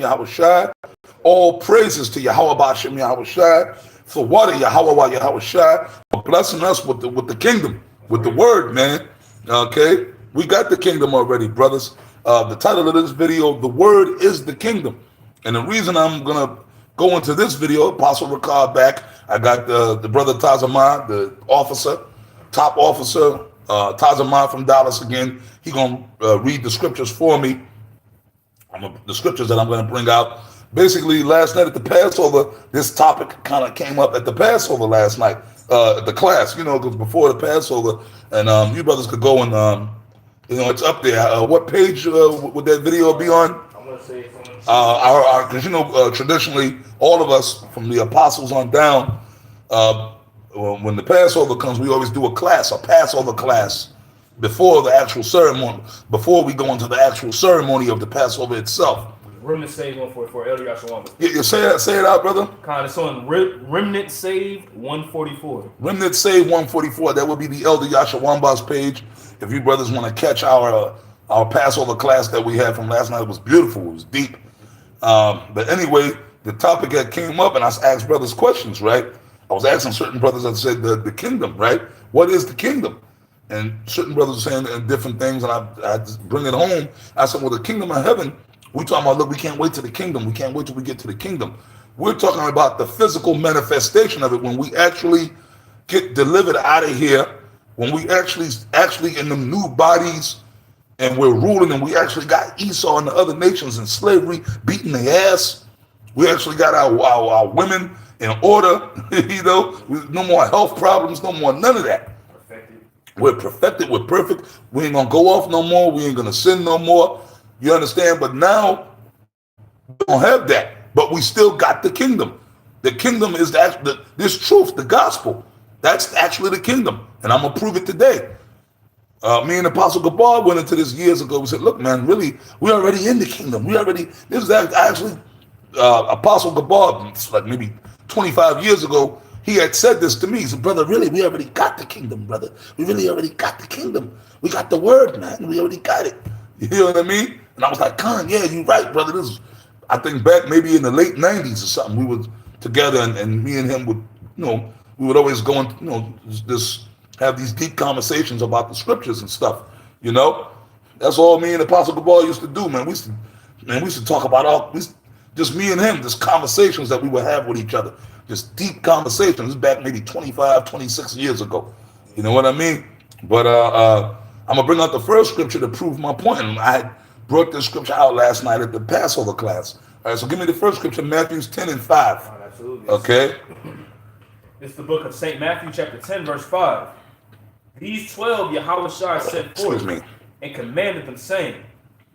Yahweh Shai. All praises to Yahweh Bashem Yahweh Shai. For what Yahweh Yahweh Shai for blessing us with the kingdom, with the word, man. Okay, we got the kingdom already, brothers. The title of this video, the word is the kingdom, and the reason I'm gonna go into this video, Apostle Ricard back. I got the brother Tazamah, the officer, top officer, Tazamah from Dallas again. He gonna read the scriptures for me. The scriptures that I'm gonna bring out. Basically, last night at the Passover, this topic kind of came up at the Passover last night, at the class, because before the Passover, and you brothers could go and, it's up there. What page would that video be on? I'm going to say because, traditionally, all of us, from the apostles on down, when the Passover comes, we always do a Passover class, before the actual ceremony, before we go into the actual ceremony of the Passover itself. Remnant Save 144, Elder Yashawamba. Yeah, say it out, brother. It's on Remnant Save 144. Remnant Save 144. That would be the Elder Yashawamba's page. If you brothers want to catch our Passover class that we had from last night, it was beautiful. It was deep. But anyway, the topic that came up, and I asked brothers questions, right? I was asking certain brothers that said the kingdom, right? What is the kingdom? And certain brothers were saying different things, and I just bring it home. I said, well, the kingdom of heaven, we talking about, look, we can't wait to the kingdom. We can't wait till we get to the kingdom. We're talking about the physical manifestation of it when we actually get delivered out of here, when we actually in the new bodies and we're ruling, and we actually got Esau and the other nations in slavery, beating their ass. We actually got our women in order, no more health problems, no more none of that. We're perfected, we're perfect. We ain't gonna go off no more. We ain't gonna sin no more. You understand? But now we don't have that. But we still got the kingdom. The kingdom is this truth, the gospel. That's actually the kingdom. And I'm gonna prove it today. Me and Apostle Gabar went into this years ago. We said, look, man, really, we're already in the kingdom. This is actually Apostle Gabar, like maybe 25 years ago, he had said this to me. He said, brother, really, we already got the kingdom, brother. We really already got the kingdom. We got the word, man. We already got it. You know what I mean? And I was like, Khan, yeah, you're right, brother. This is, I think back maybe in the late 90s or something, we were together, and me and him would, we would always go and, just have these deep conversations about the scriptures and stuff, That's all me and Apostle Gabar used to do, man. We used to talk about just me and him, just conversations that we would have with each other. Just deep conversations. This is back maybe 25, 26 years ago. You know what I mean? But I'm going to bring out the first scripture to prove my point. And I had brought this scripture out last night at the Passover class. All right, so give me the first scripture, Matthew 10 and 5. Oh, absolutely. Okay? It's the book of St. Matthew, chapter 10, verse 5. These 12 Yahweh Shai sent forth and commanded them, saying,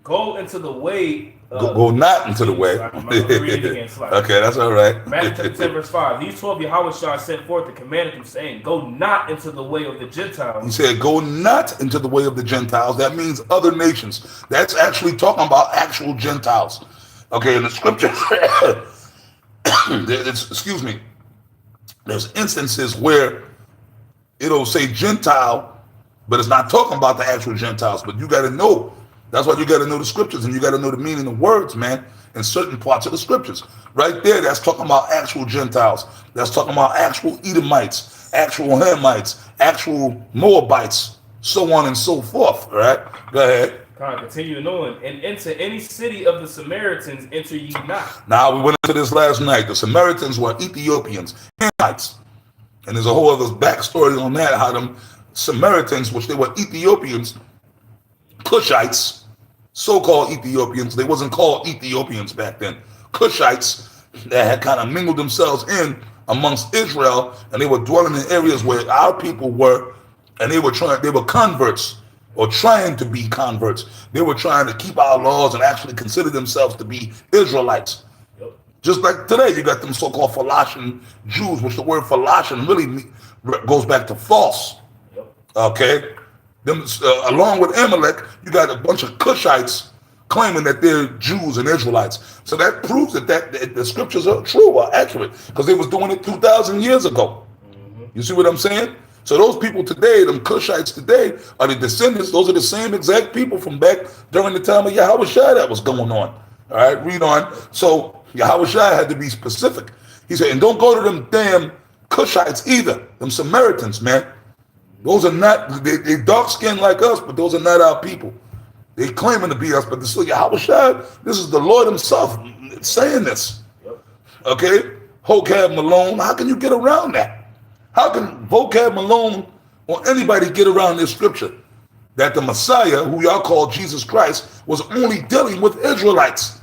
go into the way. Go not into the way. Okay, that's all right. Matthew 10, verse 5. These 12 Yahweh Shai sent forth and commanded them, saying, go not into the way of the Gentiles. He said, go not into the way of the Gentiles. That means other nations. That's actually talking about actual Gentiles. Okay, in the scripture, there's instances where it'll say Gentile, but it's not talking about the actual Gentiles. But you got to know. That's why you got to know the scriptures, and you got to know the meaning of words, man, in certain parts of the scriptures. Right there, that's talking about actual Gentiles. That's talking about actual Edomites, actual Hamites, actual Moabites, so on and so forth, right? Go ahead. Continuing on. And into any city of the Samaritans enter ye not. Now, we went into this last night. The Samaritans were Ethiopians, Hamites. And there's a whole other backstory on that, how them Samaritans, which they were Ethiopians, Cushites, so-called Ethiopians, they wasn't called Ethiopians back then, Cushites that had kind of mingled themselves in amongst Israel, and they were dwelling in areas where our people were, and they were converts, or trying to be converts. They were trying to keep our laws and actually consider themselves to be Israelites. Yep. Just like today, you got them so-called Falasian Jews, which the word Falasian really goes back to false. Yep. Okay? Them, along with Amalek, you got a bunch of Cushites claiming that they're Jews and Israelites. So that proves that the scriptures are true or accurate, because they was doing it 2,000 years ago. Mm-hmm. You see what I'm saying? So those people today, them Cushites today, are the descendants. Those are the same exact people from back during the time of Yahweh Shai that was going on. All right, read on. So Yahweh Shai had to be specific. He said, and don't go to them damn Cushites either, them Samaritans, man. Those are not, they dark skinned like us, but those are not our people. They claiming to be us, but this is Yahweh Shai. This is the Lord himself saying this. Okay? Vocab Malone, how can you get around that? How can Vocab Malone or anybody get around this scripture? That the Messiah, who y'all call Jesus Christ, was only dealing with Israelites.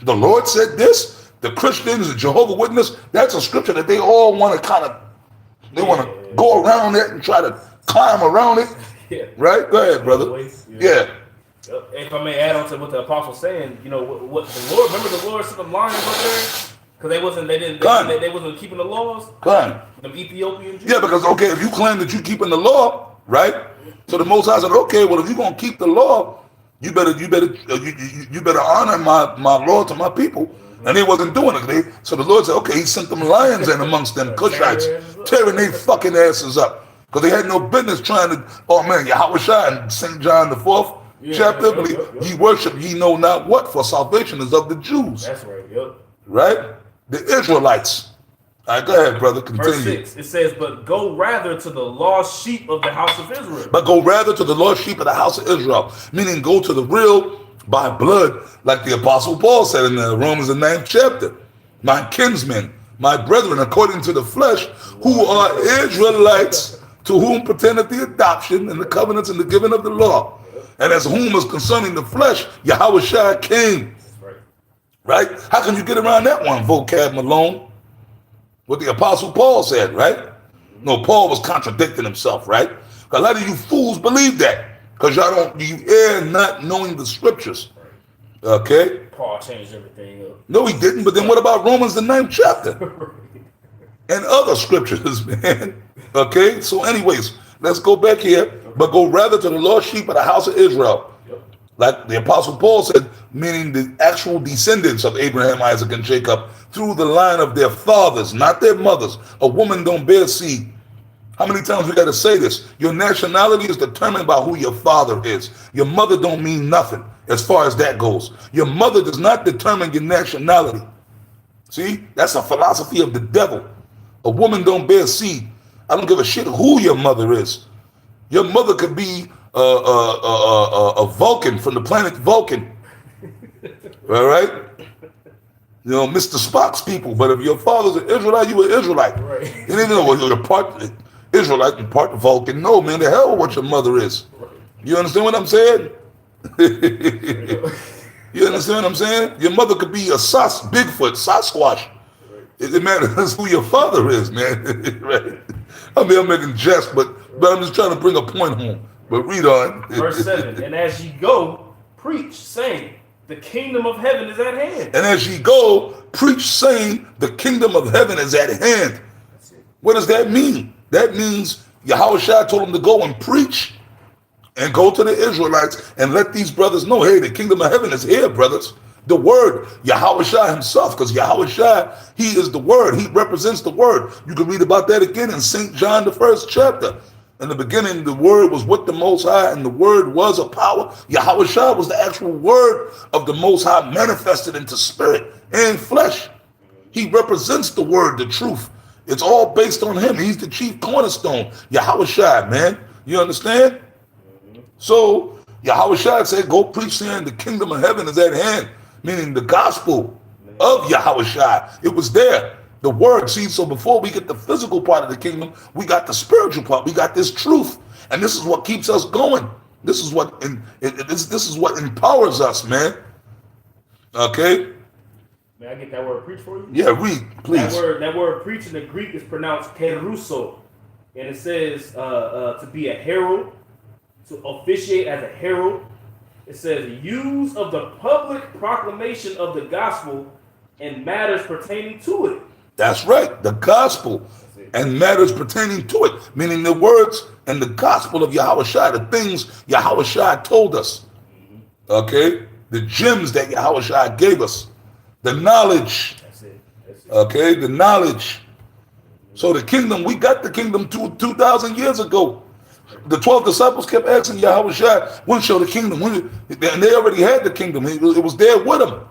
The Lord said this, the Christians, the Jehovah Witness, that's a scripture that they all want to kind of, they want to go around it and try to climb around it. Yeah. Right? Go ahead, brother. Yeah. If I may add on to what the apostle's saying, you know, what the Lord, remember the Lord sent them lions up there? Because they wasn't keeping the laws? Them Ethiopian Jews? Yeah, because, okay, if you claim that you're keeping the law, right? So the Most High said, okay, well, if you're going to keep the law, you better honor my law to my people. And they wasn't doing it. So the Lord said, okay, he sent them lions in amongst them Cushites, tearing their fucking asses up. Because they had no business trying to, oh man, Yahweh Shai in St. John the 4th chapter, ye worship ye know not what, for salvation is of the Jews. That's right, yep. Right? The Israelites. All right, go ahead, brother, continue. Verse 6, it says, but go rather to the lost sheep of the house of Israel. But go rather to the lost sheep of the house of Israel, meaning go to the real by blood, like the Apostle Paul said in the Romans the 9th chapter. My kinsmen, my brethren, according to the flesh, who are Israelites, to whom pertaineth the adoption and the covenants and the giving of the law. And as whom is concerning the flesh, Yahweh Shai came. Right? How can you get around that one, Vocab Malone? What the Apostle Paul said, right? No, Paul was contradicting himself, right? A lot of you fools believe that. Because you err not knowing the scriptures. Okay? Paul changed everything up. No, he didn't. But then what about Romans the 9th chapter? And other scriptures, man. Okay? So anyways, let's go back here. But go rather to the lost sheep of the house of Israel. Like the Apostle Paul said, meaning the actual descendants of Abraham, Isaac, and Jacob through the line of their fathers, not their mothers. A woman don't bear seed. How many times we got to say this? Your nationality is determined by who your father is. Your mother don't mean nothing as far as that goes. Your mother does not determine your nationality. See, that's a philosophy of the devil. A woman don't bear seed. I don't give a shit who your mother is. Your mother could be a Vulcan from the planet Vulcan. All right? You know, Mr. Spock's people. But if your father's an Israelite, you an Israelite. Right. You didn't know you're part Israelite and part Vulcan. No, man, the hell what your mother is. You understand what I'm saying? You understand what I'm saying? Your mother could be a Bigfoot, Sasquatch. It matters who your father is, man. Right? I mean, I'm making jest, but I'm just trying to bring a point home. But read on. Verse 7, and as ye go, preach, saying, the kingdom of heaven is at hand. And as ye go, preach, saying, the kingdom of heaven is at hand. What does that mean? That means Yahweh Shai told him to go and preach and go to the Israelites and let these brothers know, hey, the kingdom of heaven is here, brothers. The word, Yahweh Shai himself, because Yahweh Shai, he is the word. He represents the word. You can read about that again in St. John, the 1st chapter. In the beginning, the word was with the Most High, and the word was a power. Yahweh Shai was the actual word of the Most High manifested into spirit and flesh. He represents the word, the truth. It's all based on him. He's the chief cornerstone. Yahweh Shai, man. You understand? So, Yahweh Shai said, go preach saying the kingdom of heaven is at hand. Meaning the gospel of Yahweh Shai. It was there. The word, see, so before we get the physical part of the kingdom, we got the spiritual part. We got this truth. And this is what keeps us going. This is what this is what empowers us, man. Okay? May I get that word preach for you? Yeah, read, please. That word preach in the Greek is pronounced keruso. And it says to be a herald, to officiate as a herald. It says use of the public proclamation of the gospel and matters pertaining to it. That's right, the gospel and matters pertaining to it, meaning the words and the gospel of Yahweh Shai, the things Yahweh Shai told us. Okay, the gems that Yahweh Shai gave us, the knowledge. That's it. Okay, the knowledge. So the kingdom, we got the kingdom 2,000 years ago. The 12 disciples kept asking Yahweh Shai, when shall the kingdom? And they already had the kingdom. It was there with them.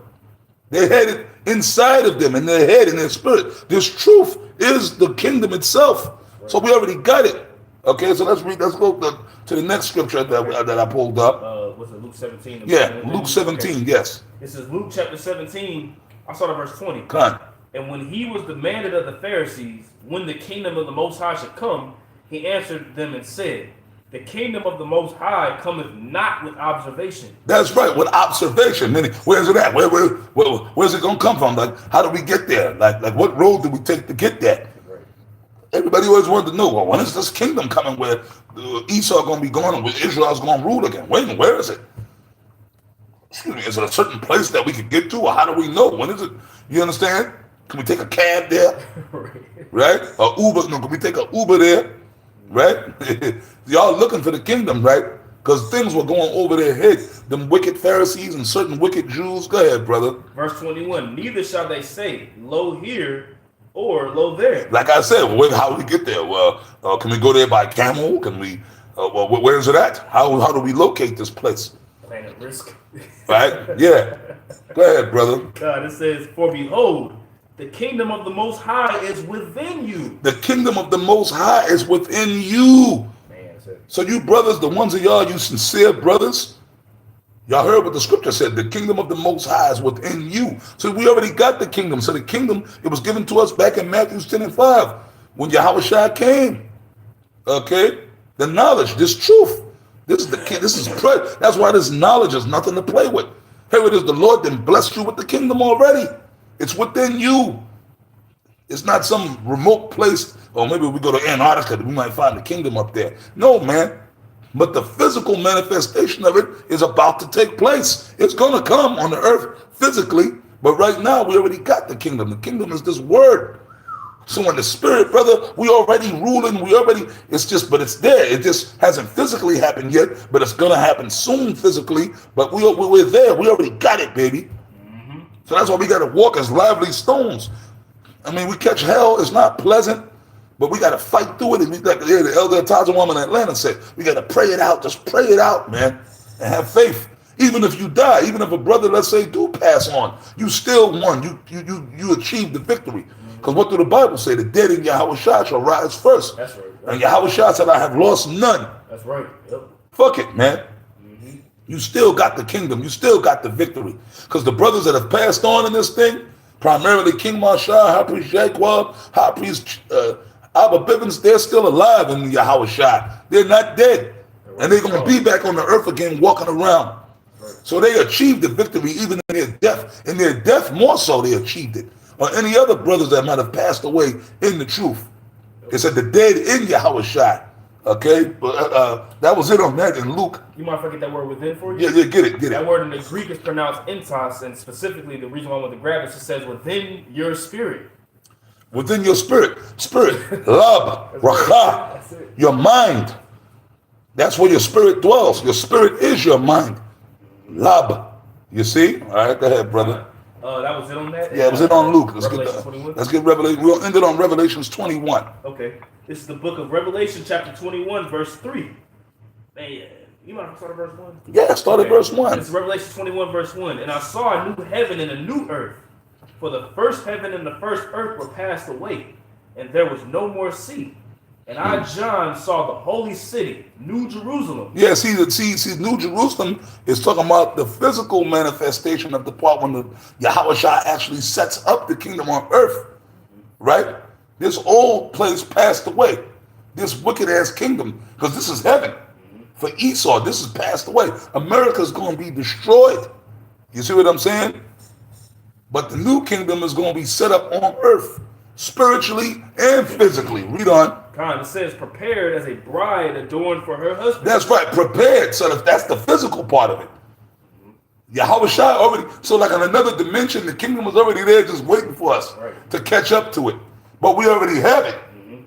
They had it inside of them, in their head, in their spirit. This truth is the kingdom itself. Right. So we already got it. Okay, so let's read. Let's go to the next scripture that I pulled up. Was it Luke 17? Yeah, Luke 17. Okay. Yes. This is Luke chapter 17. I saw the verse 20. Come. And when he was demanded of the Pharisees when the kingdom of the Most High should come, he answered them and said, "The kingdom of the Most High cometh not with observation." That's right, with observation. Meaning, where's it at? Where's it gonna come from? Like, how do we get there? Like what road do we take to get there? Right. Everybody always wanted to know, well, when is this kingdom coming where Esau gonna be going and where Israel's gonna rule again? Wait, where is it? Excuse me, is it a certain place that we can get to, or how do we know? When is it? You understand? Can we take a cab there? Right? Or Uber? No, can we take an Uber there? Right? Y'all looking for the kingdom, right? Because things were going over their heads. Them wicked Pharisees and certain wicked Jews. Go ahead, brother. Verse 21, neither shall they say, lo here or lo there. Like I said, how do we get there? Well, can we go there by camel? Can we, where is it at? How do we locate this place? Planet Risk. Right? Yeah. Go ahead, brother. God, it says, for behold, the kingdom of the Most High is within you. The kingdom of the Most High is within you. Man, so you brothers, the ones of y'all, you sincere brothers, y'all heard what the scripture said. The kingdom of the Most High is within you. So we already got the kingdom. So the kingdom, it was given to us back in Matthew 10 and 5 when Yahushua came. Okay? The knowledge, this truth. This is the king. This is that's why this knowledge is nothing to play with. Here it is, the Lord then blessed you with the kingdom already. It's within you. It's not some remote place, or maybe we go to Antarctica, we might find the kingdom up there. No, man. But the physical manifestation of it is about to take place. It's going to come on the earth physically, but right now we already got the kingdom. The kingdom is this word. So in the spirit, brother, we already ruling, but it's there. It just hasn't physically happened yet, but it's going to happen soon physically, but we're there. We already got it, baby. So that's why we got to walk as lively stones. I mean, we catch hell. It's not pleasant, but we got to fight through it. And like the elder Taza woman in Atlanta said, we got to pray it out. Just pray it out, man, and have faith. Even if you die, even if a brother, let's say, do pass on, you still won. You achieved the victory. Because what do the Bible say? The dead in Yahushua shall rise first. That's right. And Yahushua said, I have lost none. That's right. Yep. Fuck it, man. You still got the kingdom. You still got the victory. Because the brothers that have passed on in this thing, primarily King Marshall, High Priest Jaquab, High Priest Abba Bivens, they're still alive in Yahushua. They're not dead. And they're going to be back on the earth again walking around. So they achieved the victory even in their death. In their death, more so, they achieved it. Or any other brothers that might have passed away in the truth. It said the dead in Yahushua. Okay, but that was it on that in Luke. You might forget that word within for you? Yeah, get it. That word in the Greek is pronounced entos, and specifically the reason why I want to grab it, it says within your spirit. Within your spirit. Lab, racha, your mind. That's where your spirit dwells. Your spirit is your mind. Lab. You see? All right, go ahead, brother. That was it on that? Yeah, it was it on Luke. Let's get Revelation. We'll end it on Revelations 21. Okay. This is the book of Revelation, chapter 21, verse 3. Man, you might start at verse 1? Yeah, start at verse 1. It's Revelation 21, verse 1. And I saw a new heaven and a new earth. For the first heaven and the first earth were passed away, and there was no more sea. And I, John, saw the holy city, New Jerusalem. Yeah, see, New Jerusalem is talking about the physical manifestation of the part when the Yahushua actually sets up the kingdom on earth, right? This old place passed away. This wicked-ass kingdom, because this is heaven. For Esau, this is passed away. America's going to be destroyed. You see what I'm saying? But the new kingdom is going to be set up on earth, spiritually and physically. Read on. It says, prepared as a bride adorned for her husband. That's right, prepared. So that's the physical part of it. Yahushua already, so like in another dimension, the kingdom was already there just waiting for us to catch up to it. But we already have it.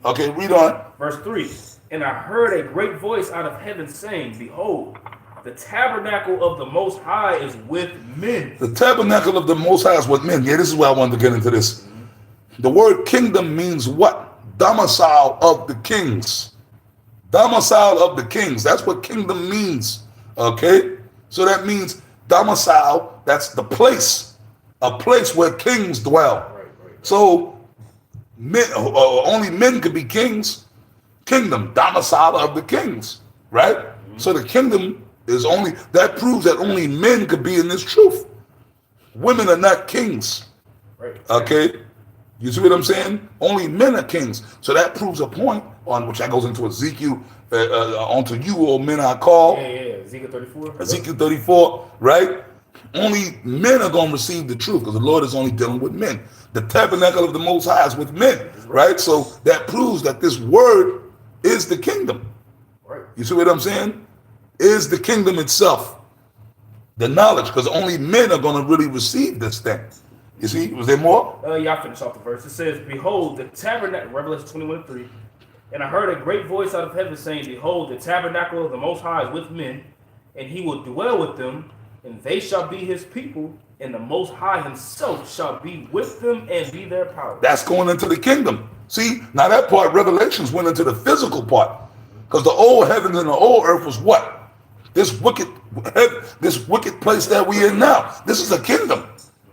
Okay, read on. Verse 3. And I heard a great voice out of heaven saying, behold, the tabernacle of the Most High is with men. The tabernacle of the Most High is with men. Yeah, this is where I wanted to get into this. The word kingdom means what? Domicile of the kings. Domicile of the kings. That's what kingdom means. Okay? So that means domicile, that's the place. a place where kings dwell. Right. So men, only men could be kings. Kingdom, domicile of the kings, right? So the kingdom is only, that proves that only men could be in this truth. Women are not kings. Right. Okay? You see what I'm saying? Only men are kings. So that proves a point on which that goes into Ezekiel, unto you, O men I call. Yeah. Ezekiel 34. Ezekiel 34, right? Only men are going to receive the truth because the Lord is only dealing with men. The tabernacle of the Most High is with men, right? So that proves that this word is the kingdom. Right. You see what I'm saying? Is the kingdom itself. The knowledge, because only men are going to really receive this thing. You see, was there more? Yeah, I'll finish off the verse. It says, behold, the tabernacle, Revelation 21:3, and I heard a great voice out of heaven saying, behold, the tabernacle of the Most High is with men, and he will dwell with them, and they shall be his people, and the Most High himself shall be with them and be their power. That's going into the kingdom. See, now that part, Revelations, went into the physical part. Because the old heavens and the old earth was what? This wicked place that we in now. This is a kingdom.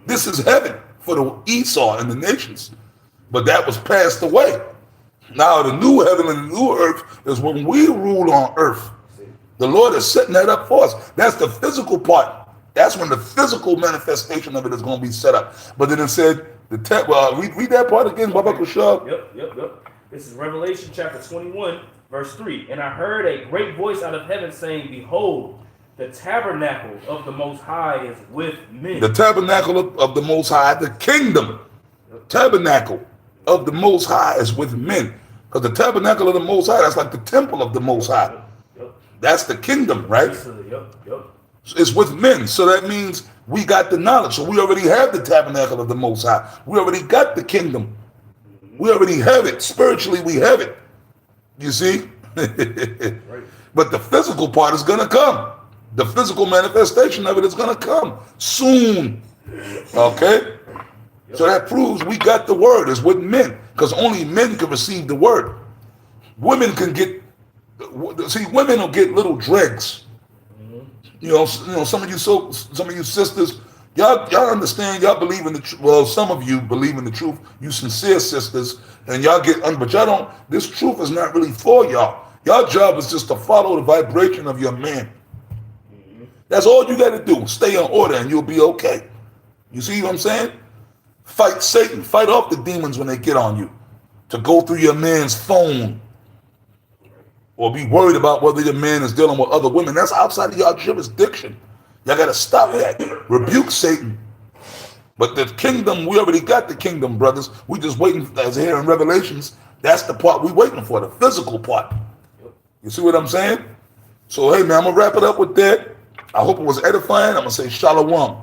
This is heaven for the Esau and the nations. But that was passed away. Now the new heaven and the new earth is when we rule on earth. The Lord is setting that up for us. That's the physical part. That's when the physical manifestation of it is going to be set up. But then it said, read that part again, Baba Kushab. Yep. This is Revelation chapter 21, verse 3. And I heard a great voice out of heaven saying, behold, the tabernacle of the Most High is with men. The tabernacle of the Most High, the kingdom, tabernacle of the Most High is with men. Because the tabernacle of the Most High, that's like the temple of the Most High. That's the kingdom, right? Yep. It's with men. So that means we got the knowledge. So we already have the tabernacle of the Most High. We already got the kingdom. We already have it. Spiritually, we have it. You see? Right. But the physical part is going to come. The physical manifestation of it is going to come soon. Okay? So that proves we got the word. It's with men. Because only men can receive the word. Women can get, see, women will get little dregs. You know, some of you sisters, y'all understand, y'all believe in the truth. Well, some of you believe in the truth. You sincere sisters, and y'all get, but y'all don't, this truth is not really for y'all. Your job is just to follow the vibration of your man. That's all you got to do. Stay in order and you'll be okay. You see what I'm saying? Fight Satan. Fight off the demons when they get on you. To go through your man's phone or be worried about whether your man is dealing with other women. That's outside of your jurisdiction. Y'all got to stop that. Rebuke Satan. But the kingdom, we already got the kingdom, brothers. We just waiting, as here in Revelations, that's the part we waiting for, the physical part. You see what I'm saying? So, hey, man, I'm going to wrap it up with that. I hope it was edifying. I'm going to say shalom.